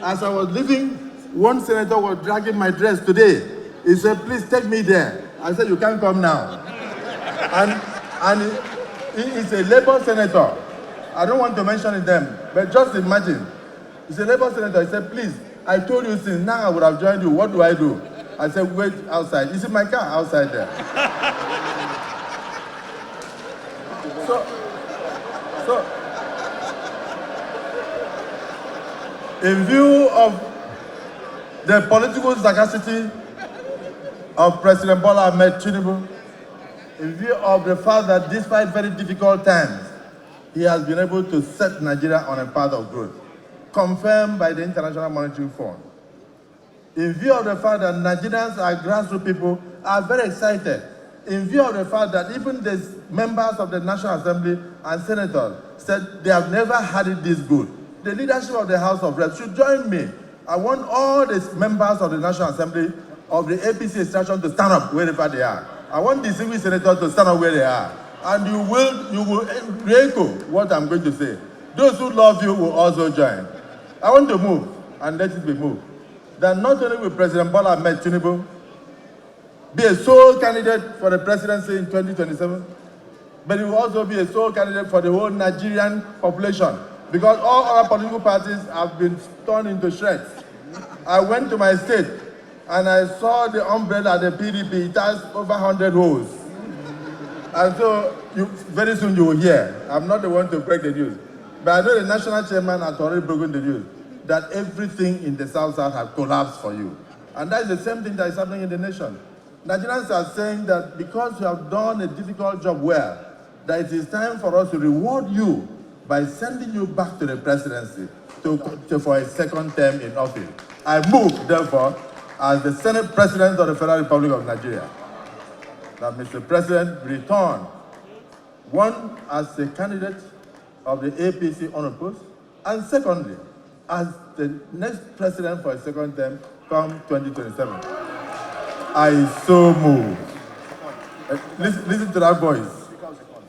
As I was leaving, one senator was dragging my dress today. He said, please take me there. I said, you can't come now. And he is a Labour senator. I don't want to mention his name, but just imagine. He's a Labour senator. He said, please, I told you since now I would have joined you. What do I do? I said, wait outside. Is it my car? Outside there. So, in view of the political sagacity of President Bola Ahmed Tinubu, in view of the fact that despite very difficult times, he has been able to set Nigeria on a path of growth, confirmed by the International Monetary Fund. In view of the fact that Nigerians are grassroots people, are very excited. In view of the fact that even the members of the National Assembly and senators said they have never had it this good, the leadership of the House of Reps should join me. I want all the members of the National Assembly of the APC extraction to stand up wherever they are. I want the civil senators to stand up where they are. And you will echo what I'm going to say. Those who love you will also join. I want to move, and let it be moved, that not only will President Bola Ahmed Tinubu be a sole candidate for the presidency in 2027, but he will also be a sole candidate for the whole Nigerian population, because all other political parties have been torn into shreds. I went to my state, and I saw the umbrella, the PDP, it has over 100 holes. And so, very soon you will hear. I'm not the one to break the news. But I know the national chairman has already broken the news that everything in the South-South has collapsed for you. And that is the same thing that is happening in the nation. Nigerians are saying that because you have done a difficult job well, that it is time for us to reward you by sending you back to the presidency for a second term in office. I move, therefore, as the Senate President of the Federal Republic of Nigeria, that Mr. President return, one, as a candidate of the APC unopposed, and secondly, as the next president for a second term come 2027. I so move. Listen to that voice.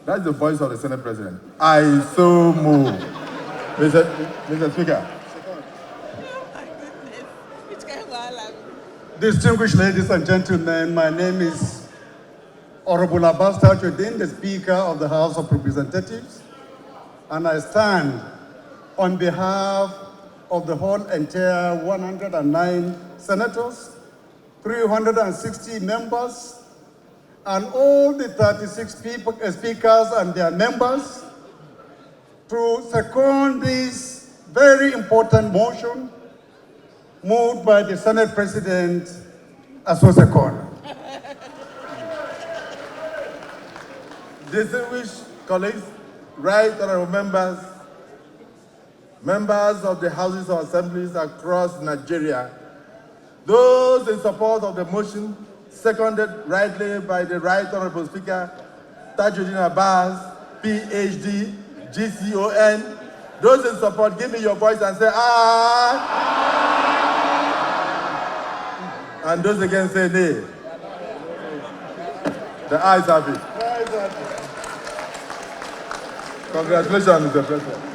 That's the voice of the Senate President. I so move. Mr. Speaker. Distinguished ladies and gentlemen, my name is Honorable Abbas Tajuddin, the Speaker of the House of Representatives, and I stand on behalf of the whole entire 109 senators, 360 members, and all the 36 speakers and their members to second this very important motion moved by the Senate President Asosakon. Distinguished colleagues, right honorable members, members of the Houses of Assemblies across Nigeria, those in support of the motion, seconded rightly by the Right Honorable Speaker, Tajuddin Abbas, PhD, GCON, those in support, give me your voice and say, ah! And those against say, nay. The ayes have it. Congratulations, Mr. President.